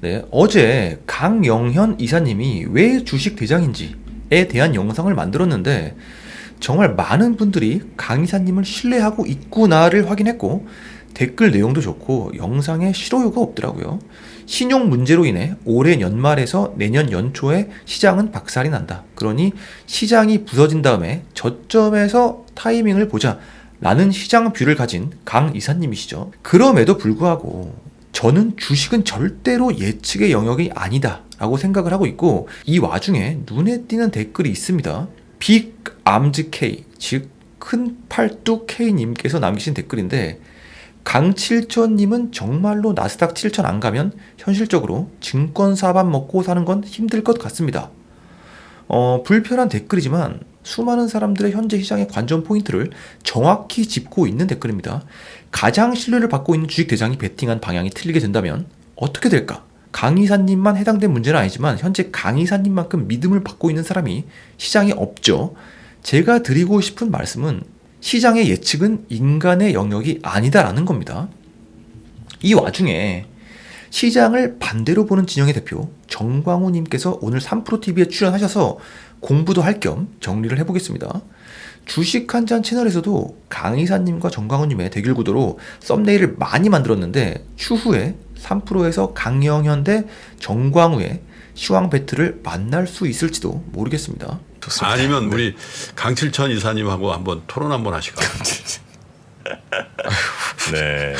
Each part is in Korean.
네, 어제 강영현 이사님이 왜 주식 대장인지에 대한 영상을 만들었는데 정말 많은 분들이 강 이사님을 신뢰하고 있구나를 확인했고 댓글 내용도 좋고 영상에 실효요가 없더라고요. 신용 문제로 인해 올해 연말에서 내년 연초에 시장은 박살이 난다. 그러니 시장이 부서진 다음에 저점에서 타이밍을 보자 라는 시장 뷰를 가진 강 이사님이시죠. 그럼에도 불구하고 저는 주식은 절대로 예측의 영역이 아니다 라고 생각을 하고 있고, 이 와중에 눈에 띄는 댓글이 있습니다. 빅암즈K, 즉 큰팔뚝 K님께서 남기신 댓글인데, 강칠천님은 정말로 나스닥 7천 안 가면 현실적으로 증권사만 먹고 사는 건 힘들 것 같습니다. 불편한 댓글이지만 수많은 사람들의 현재 시장의 관전 포인트를 정확히 짚고 있는 댓글입니다. 가장 신뢰를 받고 있는 주식 대장이 베팅한 방향이 틀리게 된다면 어떻게 될까? 강 이사님만 해당된 문제는 아니지만 현재 강 이사님만큼 믿음을 받고 있는 사람이 시장에 없죠. 제가 드리고 싶은 말씀은 시장의 예측은 인간의 영역이 아니다라는 겁니다. 이 와중에 시장을 반대로 보는 진영의 대표 정광훈님께서 오늘 3프로TV에 출연하셔서 공부도 할 겸 정리를 해보겠습니다. 주식 한잔 채널에서도 강 이사님과 정광훈님의 대결 구도로 썸네일을 많이 만들었는데, 추후에 3프로에서 강영현 대 정광우의 시황 배틀을 만날 수 있을지도 모르겠습니다. 좋습니다. 아니면 우리 강칠천 이사님하고 한번 토론 한번 하시고. 네.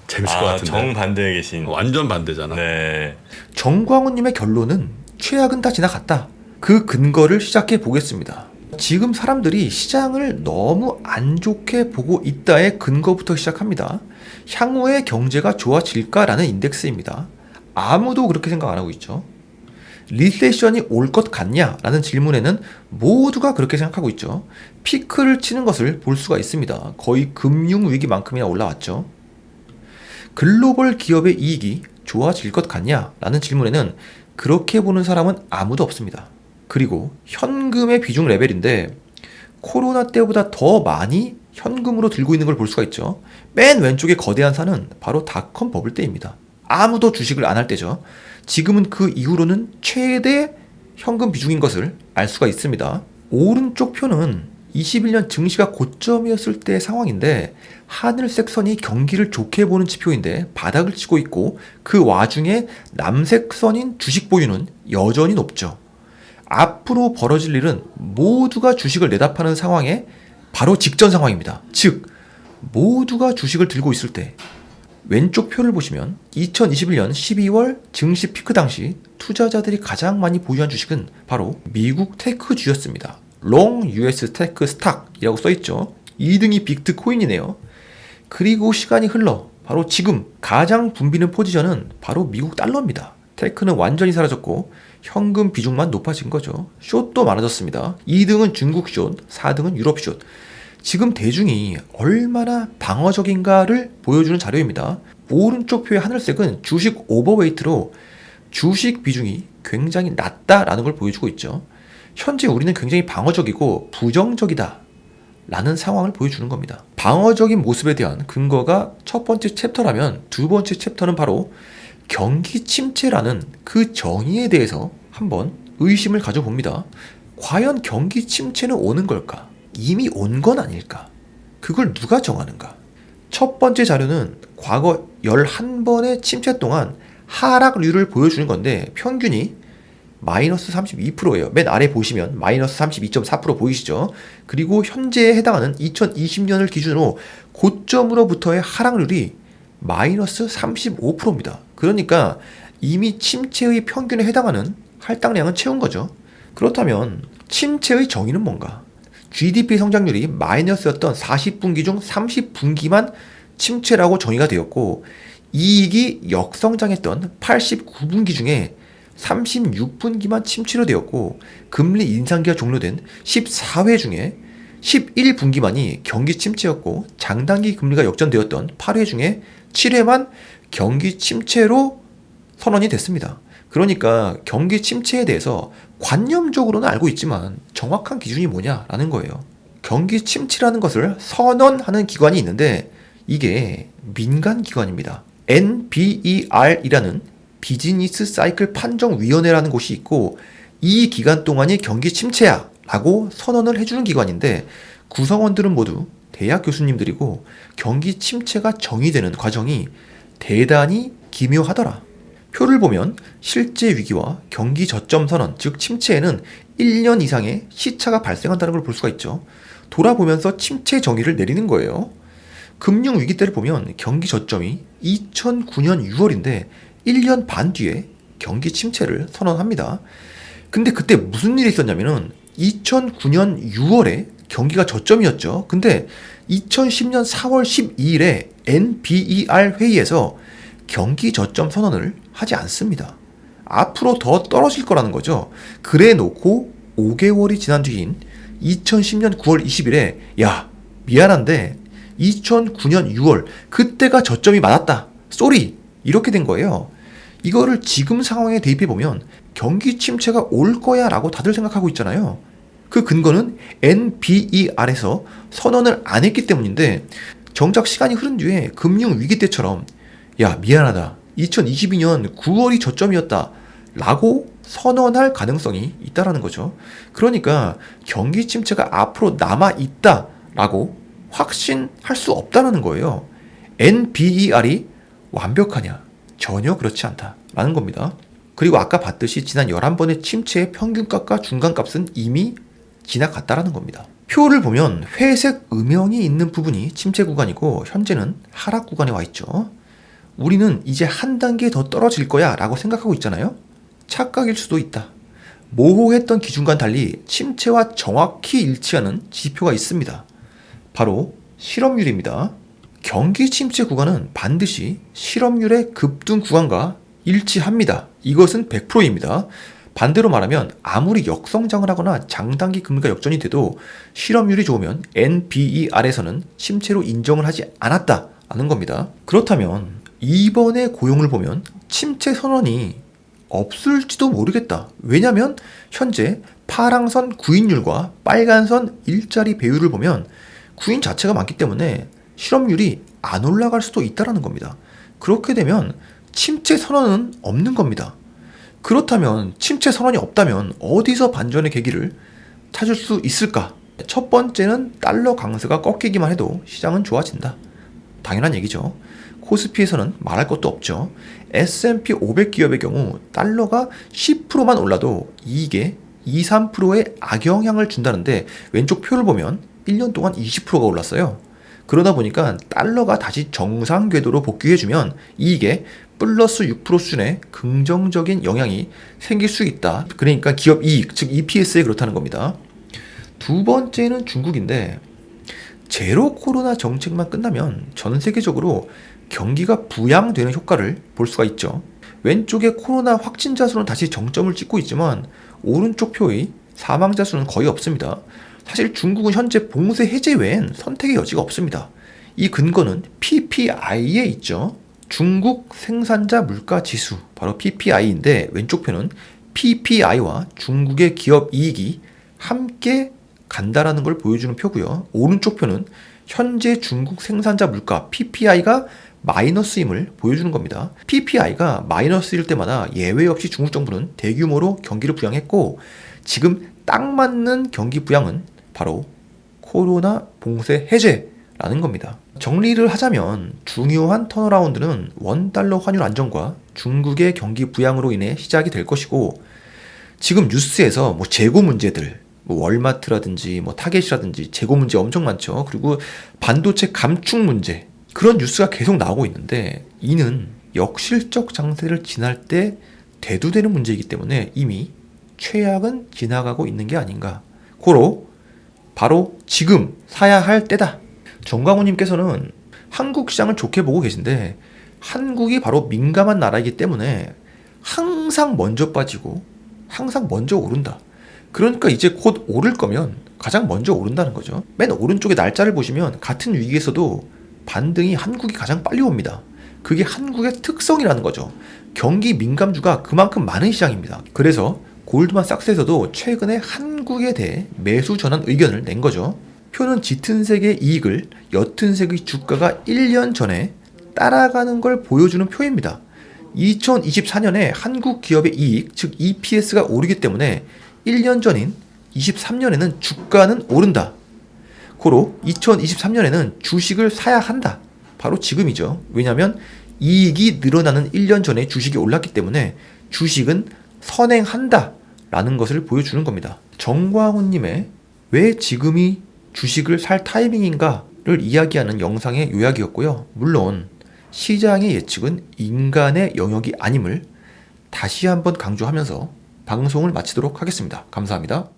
재밌을 것 같은데. 정반대에 계신. 완전 반대잖아. 네. 정광훈님의 결론은 최악은 다 지나갔다. 그 근거를 시작해 보겠습니다. 지금 사람들이 시장을 너무 안 좋게 보고 있다의 근거부터 시작합니다. 향후에 경제가 좋아질까라는 인덱스입니다. 아무도 그렇게 생각 안 하고 있죠. 리세션이 올 것 같냐라는 질문에는 모두가 그렇게 생각하고 있죠. 피크를 치는 것을 볼 수가 있습니다. 거의 금융위기만큼이나 올라왔죠. 글로벌 기업의 이익이 좋아질 것 같냐라는 질문에는 그렇게 보는 사람은 아무도 없습니다. 그리고 현금의 비중 레벨인데 코로나 때보다 더 많이 현금으로 들고 있는 걸 볼 수가 있죠. 맨 왼쪽에 거대한 산은 바로 닷컴 버블 때입니다. 아무도 주식을 안 할 때죠. 지금은 그 이후로는 최대 현금 비중인 것을 알 수가 있습니다. 오른쪽 표는 21년 증시가 고점이었을 때의 상황인데 하늘색 선이 경기를 좋게 보는 지표인데 바닥을 치고 있고, 그 와중에 남색 선인 주식 보유는 여전히 높죠. 앞으로 벌어질 일은 모두가 주식을 내다 파는 상황에 바로 직전 상황입니다. 즉 모두가 주식을 들고 있을 때, 왼쪽 표를 보시면 2021년 12월 증시 피크 당시 투자자들이 가장 많이 보유한 주식은 바로 미국 테크주였습니다. 롱 US 테크 스탁이라고 써있죠. 2등이 비트코인이네요. 그리고 시간이 흘러 바로 지금 가장 붐비는 포지션은 바로 미국 달러입니다. 테크는 완전히 사라졌고 현금 비중만 높아진 거죠. 숏도 많아졌습니다. 2등은 중국 숏, 4등은 유럽 숏. 지금 대중이 얼마나 방어적인가를 보여주는 자료입니다. 오른쪽 표의 하늘색은 주식 오버웨이트로 주식 비중이 굉장히 낮다라는 걸 보여주고 있죠. 현재 우리는 굉장히 방어적이고 부정적이다 라는 상황을 보여주는 겁니다. 방어적인 모습에 대한 근거가 첫 번째 챕터라면, 두 번째 챕터는 바로 경기 침체라는 그 정의에 대해서 한번 의심을 가져봅니다. 과연 경기 침체는 오는 걸까? 이미 온 건 아닐까? 그걸 누가 정하는가? 첫 번째 자료는 과거 11번의 침체 동안 하락률을 보여주는 건데 평균이 마이너스 32%예요. 맨 아래 보시면 마이너스 32.4% 보이시죠? 그리고 현재에 해당하는 2020년을 기준으로 고점으로부터의 하락률이 마이너스 35%입니다. 그러니까 이미 침체의 평균에 해당하는 할당량은 채운 거죠. 그렇다면 침체의 정의는 뭔가? GDP 성장률이 마이너스였던 40분기 중 30분기만 침체라고 정의가 되었고, 이익이 역성장했던 89분기 중에 36분기만 침체로 되었고, 금리 인상기가 종료된 14회 중에 11분기만이 경기 침체였고, 장단기 금리가 역전되었던 8회 중에 7회만 경기 침체로 선언이 됐습니다. 그러니까 경기 침체에 대해서 관념적으로는 알고 있지만 정확한 기준이 뭐냐라는 거예요. 경기 침체라는 것을 선언하는 기관이 있는데 이게 민간 기관입니다. NBER이라는 비즈니스 사이클 판정위원회라는 곳이 있고 이 기간 동안이 경기 침체야 라고 선언을 해주는 기관인데 구성원들은 모두 대학 교수님들이고 경기 침체가 정의되는 과정이 대단히 기묘하더라. 표를 보면 실제 위기와 경기 저점 선언, 즉 침체에는 1년 이상의 시차가 발생한다는 걸 볼 수가 있죠. 돌아보면서 침체 정의를 내리는 거예요. 금융 위기 때를 보면 경기 저점이 2009년 6월인데 1년 반 뒤에 경기 침체를 선언합니다. 근데 그때 무슨 일이 있었냐면은 2009년 6월에 경기가 저점이었죠. 근데 2010년 4월 12일에 NBER 회의에서 경기 저점 선언을 하지 않습니다. 앞으로 더 떨어질 거라는 거죠. 그래 놓고 5개월이 지난 뒤인 2010년 9월 20일에 야, 미안한데 2009년 6월 그때가 저점이 맞았다. 쏘리. 이렇게 된 거예요. 이거를 지금 상황에 대입해 보면 경기 침체가 올 거야 라고 다들 생각하고 있잖아요. 그 근거는 NBER에서 선언을 안 했기 때문인데 정작 시간이 흐른 뒤에 금융 위기 때처럼 야, 미안하다. 2022년 9월이 저점이었다. 라고 선언할 가능성이 있다라는 거죠. 그러니까 경기 침체가 앞으로 남아있다. 라고 확신할 수 없다라는 거예요. NBER이 완벽하냐? 전혀 그렇지 않다. 라는 겁니다. 그리고 아까 봤듯이 지난 11번의 침체의 평균값과 중간값은 이미 지나갔다라는 겁니다. 표를 보면 회색 음영이 있는 부분이 침체 구간이고 현재는 하락 구간에 와 있죠. 우리는 이제 한 단계 더 떨어질 거야 라고 생각하고 있잖아요. 착각일 수도 있다. 모호했던 기준과는 달리 침체와 정확히 일치하는 지표가 있습니다. 바로 실업률입니다. 경기 침체 구간은 반드시 실업률의 급등 구간과 일치합니다. 이것은 100%입니다. 반대로 말하면 아무리 역성장을 하거나 장단기 금리가 역전이 돼도 실업률이 좋으면 NBER에서는 침체로 인정을 하지 않았다라는 겁니다. 그렇다면 이번에 고용을 보면 침체 선언이 없을지도 모르겠다. 왜냐하면 현재 파랑선 구인율과 빨간선 일자리 배율을 보면 구인 자체가 많기 때문에 실업률이 안 올라갈 수도 있다는 겁니다. 그렇게 되면 침체 선언은 없는 겁니다. 그렇다면 침체 선언이 없다면 어디서 반전의 계기를 찾을 수 있을까? 첫 번째는 달러 강세가 꺾이기만 해도 시장은 좋아진다. 당연한 얘기죠. 코스피에서는 말할 것도 없죠. S&P 500 기업의 경우 달러가 10%만 올라도 이익에 2, 3%의 악영향을 준다는데 왼쪽 표를 보면 1년 동안 20%가 올랐어요. 그러다 보니까 달러가 다시 정상 궤도로 복귀해주면 이익에 플러스 6% 수준의 긍정적인 영향이 생길 수 있다. 그러니까 기업 이익, 즉 EPS에 그렇다는 겁니다. 두 번째는 중국인데 제로 코로나 정책만 끝나면 전 세계적으로 경기가 부양되는 효과를 볼 수가 있죠. 왼쪽의 코로나 확진자 수는 다시 정점을 찍고 있지만 오른쪽 표의 사망자 수는 거의 없습니다. 사실 중국은 현재 봉쇄 해제 외엔 선택의 여지가 없습니다. 이 근거는 PPI에 있죠. 중국 생산자 물가 지수, 바로 PPI인데 왼쪽 표는 PPI와 중국의 기업 이익이 함께 간다라는 걸 보여주는 표고요. 오른쪽 표는 현재 중국 생산자 물가 PPI가 마이너스임을 보여주는 겁니다. PPI가 마이너스일 때마다 예외 없이 중국 정부는 대규모로 경기를 부양했고 지금 딱 맞는 경기 부양은 바로 코로나 봉쇄 해제라는 겁니다. 정리를 하자면 중요한 턴어라운드는 원달러 환율 안정과 중국의 경기 부양으로 인해 시작이 될 것이고 지금 뉴스에서 뭐 재고 문제들, 뭐 월마트라든지 뭐 타겟이라든지 재고 문제 엄청 많죠. 그리고 반도체 감축 문제, 그런 뉴스가 계속 나오고 있는데 이는 역실적 장세를 지날 때 대두되는 문제이기 때문에 이미 최악은 지나가고 있는 게 아닌가. 고로 바로 지금 사야 할 때다. 정광훈님께서는 한국 시장을 좋게 보고 계신데 한국이 바로 민감한 나라이기 때문에 항상 먼저 빠지고 항상 먼저 오른다. 그러니까 이제 곧 오를 거면 가장 먼저 오른다는 거죠. 맨 오른쪽에 날짜를 보시면 같은 위기에서도 반등이 한국이 가장 빨리 옵니다. 그게 한국의 특성이라는 거죠. 경기 민감주가 그만큼 많은 시장입니다. 그래서 골드만삭스에서도 최근에 한국에 대해 매수 전환 의견을 낸 거죠. 표는 짙은 색의 이익을 옅은 색의 주가가 1년 전에 따라가는 걸 보여주는 표입니다. 2024년에 한국 기업의 이익, 즉 EPS가 오르기 때문에 1년 전인 23년에는 주가는 오른다. 고로 2023년에는 주식을 사야 한다. 바로 지금이죠. 왜냐하면 이익이 늘어나는 1년 전에 주식이 올랐기 때문에 주식은 선행한다 라는 것을 보여주는 겁니다. 정광훈님의 왜 지금이 주식을 살 타이밍인가를 이야기하는 영상의 요약이었고요. 물론 시장의 예측은 인간의 영역이 아님을 다시 한번 강조하면서 방송을 마치도록 하겠습니다. 감사합니다.